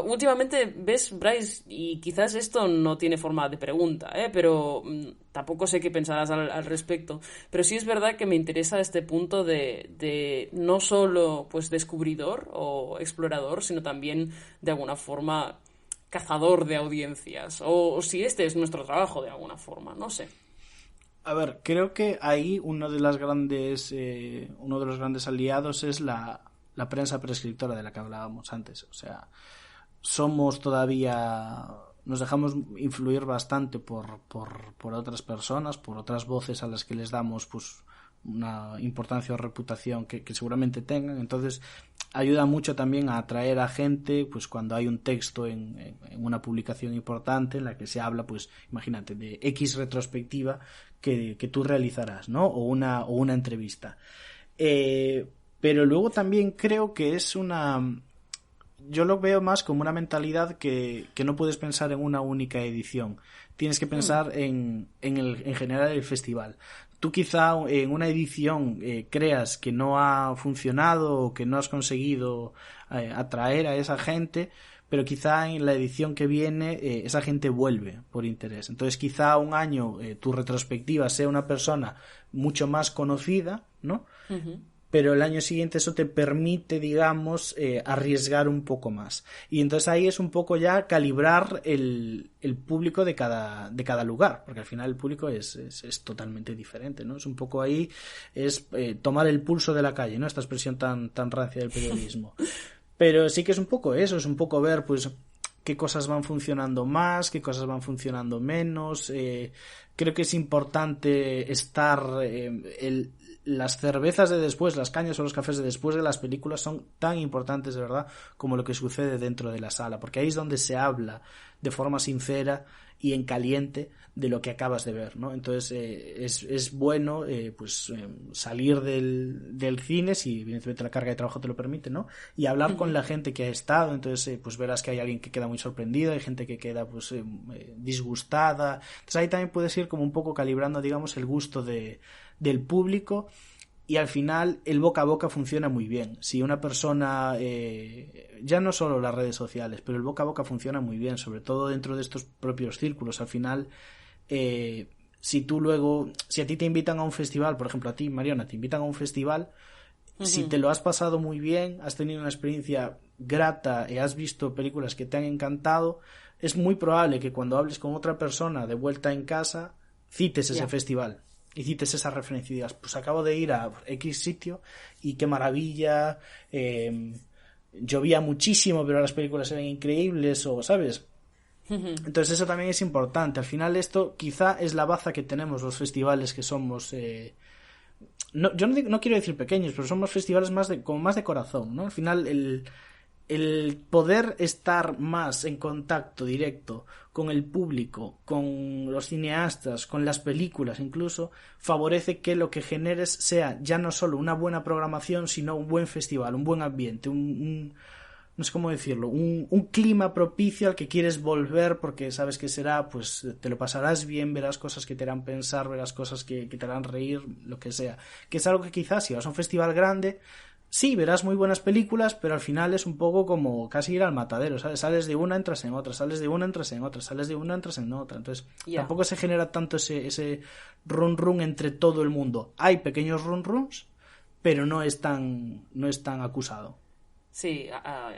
últimamente ves, Bryce, y quizás esto no tiene forma de pregunta, pero tampoco sé qué pensarás al respecto, pero sí es verdad que me interesa este punto de no solo pues descubridor o explorador, sino también de alguna forma cazador de audiencias, o si este es nuestro trabajo de alguna forma, no sé. A ver, creo que ahí uno de los grandes aliados es la prensa prescriptora de la que hablábamos antes. O sea, nos dejamos influir bastante por otras personas, por otras voces a las que les damos pues una importancia o reputación que seguramente tengan. Entonces ayuda mucho también a atraer a gente, pues cuando hay un texto en una publicación importante en la que se habla, pues imagínate, de X retrospectiva que tú realizarás, ¿no? O una entrevista. Pero luego también creo que es yo lo veo más como una mentalidad que no puedes pensar en una única edición. Tienes que pensar en general el festival. Tú quizá en una edición creas que no ha funcionado o que no has conseguido atraer a esa gente, pero quizá en la edición que viene esa gente vuelve por interés. Entonces quizá un año tu retrospectiva sea una persona mucho más conocida, ¿no? Uh-huh. Pero el año siguiente eso te permite, digamos, arriesgar un poco más. Y entonces ahí es un poco ya calibrar el público de cada lugar, porque al final el público es totalmente diferente, ¿no? Es un poco ahí, es tomar el pulso de la calle, ¿no? Esta expresión tan rancia del periodismo. Pero sí que es un poco eso, es un poco ver, pues, qué cosas van funcionando más, qué cosas van funcionando menos. Creo que es importante estar... las cervezas de después, las cañas o los cafés de después de las películas son tan importantes, de verdad, como lo que sucede dentro de la sala, porque ahí es donde se habla de forma sincera y en caliente de lo que acabas de ver, ¿no? Entonces es bueno salir del cine, si evidentemente la carga de trabajo te lo permite, ¿no? Y hablar con la gente que ha estado. Entonces pues verás que hay alguien que queda muy sorprendido, hay gente que queda pues disgustada. Entonces ahí también puedes ir como un poco calibrando, digamos, el gusto del público, y al final el boca a boca funciona muy bien. Si una persona, ya no solo las redes sociales, pero el boca a boca funciona muy bien, sobre todo dentro de estos propios círculos. Al final, si a ti te invitan a un festival, por ejemplo a ti, Mariona, te invitan a un festival, uh-huh. Si te lo has pasado muy bien, has tenido una experiencia grata y has visto películas que te han encantado, es muy probable que cuando hables con otra persona de vuelta en casa cites ese festival y cites esa referencia y digas, pues acabo de ir a X sitio y qué maravilla, llovía muchísimo pero las películas eran increíbles, o ¿sabes? Entonces eso también es importante. Al final esto quizá es la baza que tenemos los festivales que somos... yo no quiero decir pequeños, pero somos festivales como más de corazón, ¿no? Al final el poder estar más en contacto directo con el público, con los cineastas, con las películas incluso, favorece que lo que generes sea ya no solo una buena programación, sino un buen festival, un buen ambiente, no sé cómo decirlo, un clima propicio al que quieres volver porque sabes que será, pues te lo pasarás bien, verás cosas que te harán pensar, verás cosas que te harán reír, lo que sea. Que es algo que quizás si vas a un festival grande, sí, verás muy buenas películas, pero al final es un poco como casi ir al matadero, ¿sabes? Sales de una, entras en otra, sales de una, entras en otra, sales de una, entras en otra. Entonces tampoco se genera tanto ese run entre todo el mundo. Hay pequeños runs, pero no es tan acusado. Sí,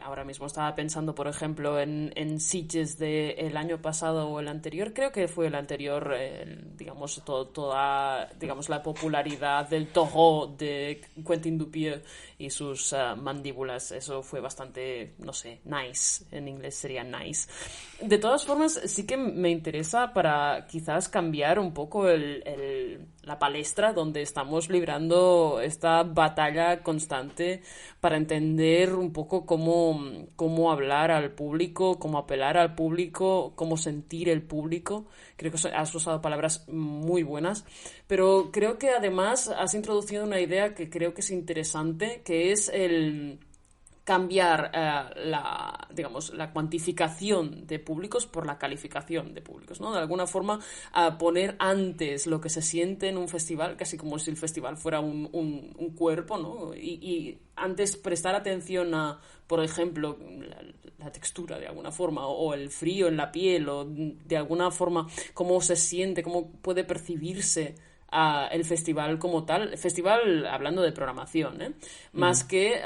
ahora mismo estaba pensando, por ejemplo, en Sitges del año pasado o el anterior. Creo que fue el anterior, digamos, toda digamos, la popularidad del Toro de Quentin Dupieux y sus mandíbulas. Eso fue bastante, no sé, nice. En inglés sería nice. De todas formas, sí que me interesa para quizás cambiar un poco la palestra donde estamos librando esta batalla constante para entender un poco cómo hablar al público, cómo apelar al público, cómo sentir el público. Creo que has usado palabras muy buenas, pero creo que además has introducido una idea que creo que es interesante, que es el cambiar la cuantificación de públicos por la calificación de públicos, ¿no? De alguna forma poner antes lo que se siente en un festival, casi como si el festival fuera un cuerpo, ¿no? Y antes prestar atención a, por ejemplo, la textura de alguna forma, o el frío en la piel, o de alguna forma cómo se siente, cómo puede percibirse el festival como tal, festival hablando de programación, más que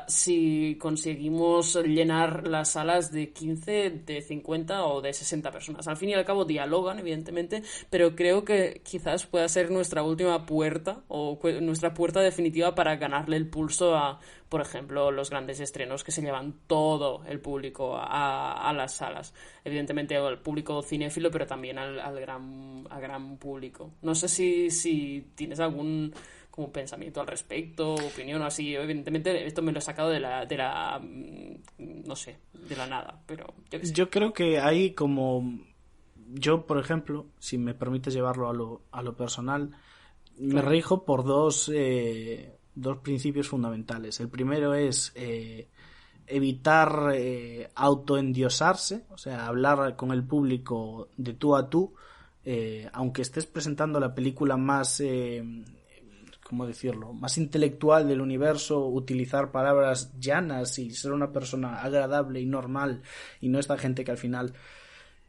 si conseguimos llenar las salas de 15, de 50 o de 60 personas. Al fin y al cabo dialogan, evidentemente, pero creo que quizás pueda ser nuestra última puerta o nuestra puerta definitiva para ganarle el pulso a, por ejemplo, los grandes estrenos que se llevan todo el público a las salas. Evidentemente al público cinéfilo, pero también al gran público. No sé si tienes algún como pensamiento al respecto, opinión o así. Evidentemente esto me lo he sacado de la no sé, de la nada, pero yo qué sé. Yo creo que hay como... Yo, por ejemplo, si me permites llevarlo a lo personal, me rijo por dos principios fundamentales. El primero es evitar autoendiosarse, o sea, hablar con el público de tú a tú, aunque estés presentando la película más, ¿cómo decirlo?, más intelectual del universo, utilizar palabras llanas y ser una persona agradable y normal, y no esta gente que al final,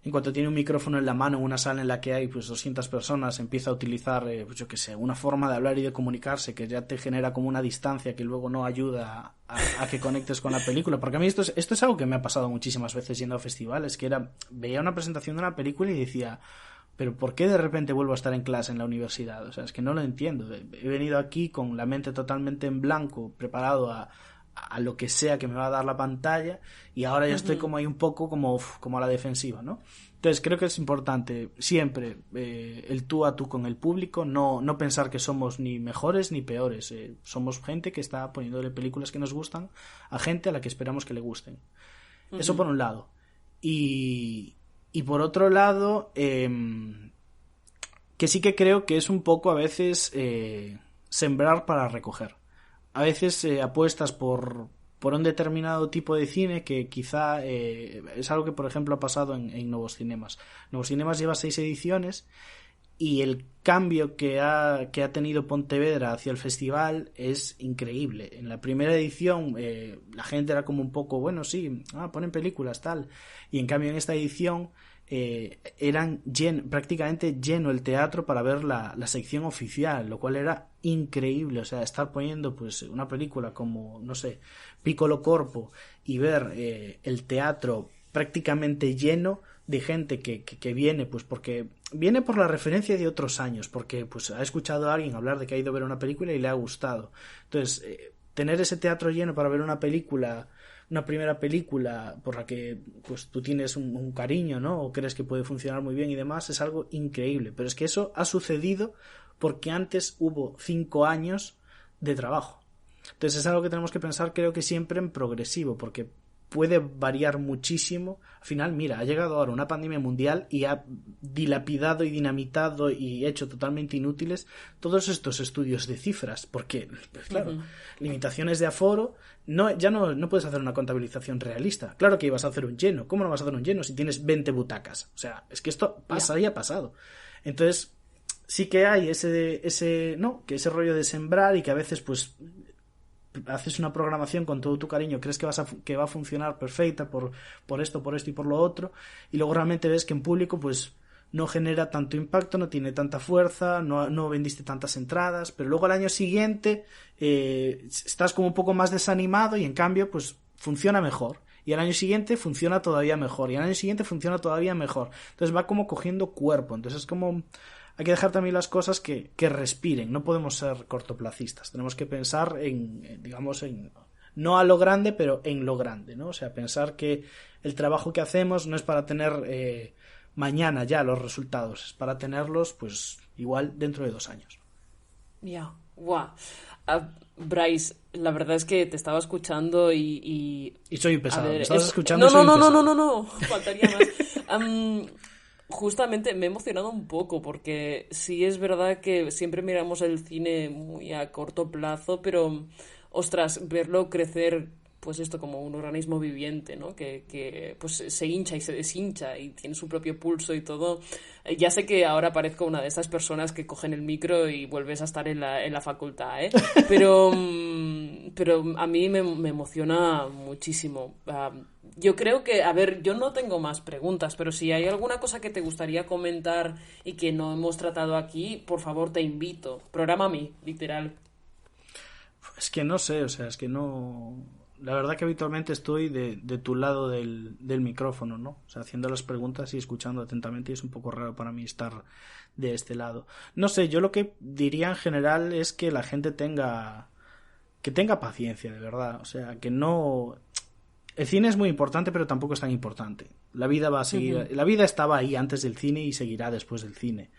en cuanto tiene un micrófono en la mano en una sala en la que hay pues 200 personas, empieza a utilizar, pues yo qué sé, una forma de hablar y de comunicarse que ya te genera como una distancia que luego no ayuda a que conectes con la película. Porque a mí esto es algo que me ha pasado muchísimas veces yendo a festivales, que veía una presentación de una película y decía, pero ¿por qué de repente vuelvo a estar en clase en la universidad? O sea, es que no lo entiendo. He venido aquí con la mente totalmente en blanco, preparado a lo que sea que me va a dar la pantalla, y ahora ya estoy como ahí un poco como a la defensiva, ¿no? Entonces creo que es importante siempre el tú a tú con el público, no pensar que somos ni mejores ni peores, somos gente que está poniéndole películas que nos gustan a gente a la que esperamos que le gusten. Eso por un lado. Y por otro lado, que sí que creo que es un poco a veces sembrar para recoger. A veces apuestas por un determinado tipo de cine que quizá es algo que, por ejemplo, ha pasado en Nuevos Cinemas. Nuevos Cinemas lleva 6 ediciones y el cambio que ha tenido Pontevedra hacia el festival es increíble. En la primera edición la gente era como un poco, bueno, sí, ponen películas, tal. Y en cambio en esta edición eran prácticamente lleno el teatro para ver la sección oficial, lo cual era increíble. O sea, estar poniendo pues una película como, no sé, Piccolo Corpo y ver el teatro prácticamente lleno de gente que viene, pues porque viene por la referencia de otros años, porque pues ha escuchado a alguien hablar de que ha ido a ver una película y le ha gustado. Entonces, tener ese teatro lleno para ver una primera película por la que pues tú tienes un cariño, ¿no? O crees que puede funcionar muy bien y demás, es algo increíble. Pero es que eso ha sucedido porque antes hubo 5 años de trabajo. Entonces es algo que tenemos que pensar, creo que siempre en progresivo, porque puede variar muchísimo. Al final, mira, ha llegado ahora una pandemia mundial y ha dilapidado y dinamitado y hecho totalmente inútiles todos estos estudios de cifras, porque, pues claro, limitaciones de aforo, ya no puedes hacer una contabilización realista. Claro que ibas a hacer un lleno. ¿Cómo no vas a hacer un lleno si tienes 20 butacas? O sea, es que esto pasa y ha pasado. Entonces, sí que hay ese rollo de sembrar y que a veces, pues, haces una programación con todo tu cariño, crees que va a funcionar perfecta por esto y por lo otro, y luego realmente ves que en público pues no genera tanto impacto, no tiene tanta fuerza, no vendiste tantas entradas, pero luego al año siguiente estás como un poco más desanimado y en cambio pues funciona mejor, y al año siguiente funciona todavía mejor, y al año siguiente funciona todavía mejor. Entonces va como cogiendo cuerpo. Entonces es como... Hay que dejar también las cosas que respiren. No podemos ser cortoplacistas. Tenemos que pensar digamos, no a lo grande, pero en lo grande, ¿no? O sea, pensar que el trabajo que hacemos no es para tener mañana ya los resultados, es para tenerlos, pues, igual dentro de 2 años. Ya, guau. Bryce, la verdad es que te estaba escuchando y soy pesado. ¿Me estabas escuchando? No, faltaría más. Justamente me he emocionado un poco porque sí es verdad que siempre miramos el cine muy a corto plazo, pero ostras, verlo crecer, pues esto como un organismo viviente, ¿no? Que pues se hincha y se deshincha y tiene su propio pulso y todo. Ya sé que ahora parezco una de estas personas que cogen el micro y vuelves a estar en la facultad, ¿eh? Pero a mí me emociona muchísimo. Yo creo que, a ver, yo no tengo más preguntas, pero si hay alguna cosa que te gustaría comentar y que no hemos tratado aquí, por favor te invito. Programa a mí, literal. Es que no sé, o sea, es que no... La verdad que habitualmente estoy de tu lado del micrófono, ¿no? O sea, haciendo las preguntas y escuchando atentamente, y es un poco raro para mí estar de este lado. No sé, yo lo que diría en general es que la gente tenga paciencia, de verdad. O sea, que no... El cine es muy importante, pero tampoco es tan importante. La vida va a seguir... La vida estaba ahí antes del cine y seguirá después del cine.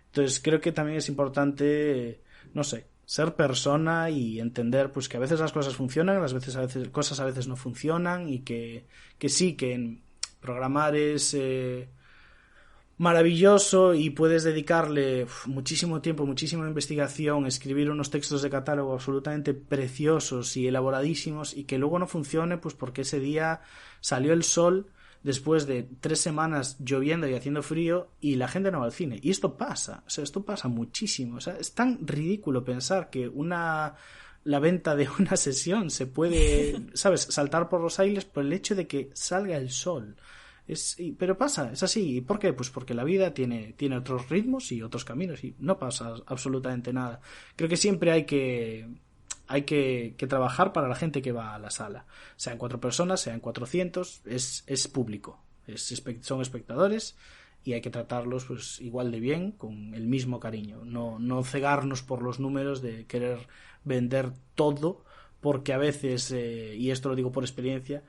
Entonces creo que también es importante, no sé, ser persona y entender pues que a veces las cosas funcionan, cosas a veces no funcionan, y que sí, que programar es maravilloso y puedes dedicarle muchísimo tiempo, muchísima investigación, escribir unos textos de catálogo absolutamente preciosos y elaboradísimos, y que luego no funcione pues porque ese día salió el sol después de 3 semanas lloviendo y haciendo frío y la gente no va al cine. Y esto pasa, o sea, esto pasa muchísimo. O sea, es tan ridículo pensar que la venta de una sesión se puede, ¿sabes?, saltar por los aires por el hecho de que salga el sol. Pero pasa, es así. ¿Y por qué? Pues porque la vida tiene otros ritmos y otros caminos, y no pasa absolutamente nada. Creo que siempre hay que trabajar para la gente que va a la sala. Sean 4 personas, sean 400, es público. Son espectadores y hay que tratarlos pues igual de bien, con el mismo cariño. No cegarnos por los números de querer vender todo, porque a veces, y esto lo digo por experiencia,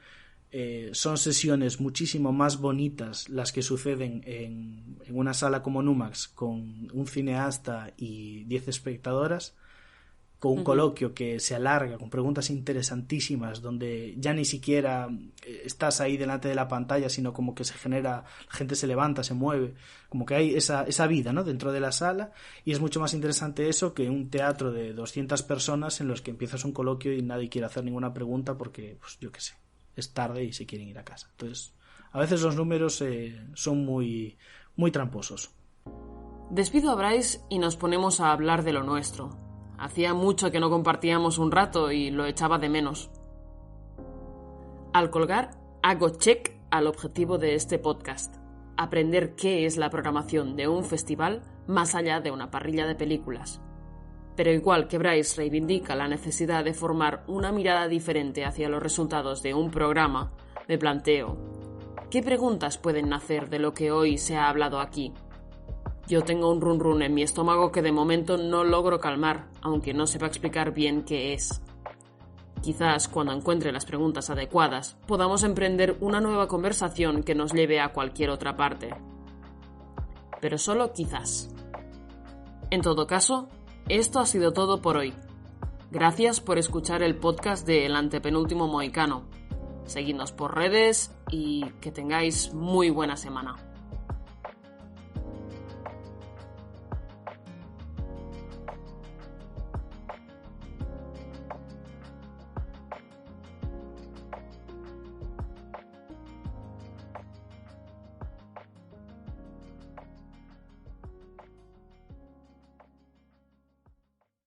son sesiones muchísimo más bonitas las que suceden en una sala como Numax, con un cineasta y 10 espectadoras, con un coloquio que se alarga, con preguntas interesantísimas, donde ya ni siquiera estás ahí delante de la pantalla, sino como que se genera, la gente se levanta, se mueve, como que hay esa vida, ¿no?, dentro de la sala, y es mucho más interesante eso que un teatro de 200 personas en los que empiezas un coloquio y nadie quiere hacer ninguna pregunta porque, pues yo qué sé, es tarde y se quieren ir a casa. Entonces, a veces los números son muy, muy tramposos. Despido a Bryce y nos ponemos a hablar de lo nuestro. Hacía mucho que no compartíamos un rato y lo echaba de menos. Al colgar, hago check al objetivo de este podcast: aprender qué es la programación de un festival más allá de una parrilla de películas. Pero igual que Bryce reivindica la necesidad de formar una mirada diferente hacia los resultados de un programa, me planteo, ¿qué preguntas pueden nacer de lo que hoy se ha hablado aquí? Yo tengo un run run en mi estómago que de momento no logro calmar, aunque no sepa explicar bien qué es. Quizás cuando encuentre las preguntas adecuadas podamos emprender una nueva conversación que nos lleve a cualquier otra parte. Pero solo quizás. En todo caso, esto ha sido todo por hoy. Gracias por escuchar el podcast de El Antepenúltimo Mohicano. Seguidnos por redes y que tengáis muy buena semana.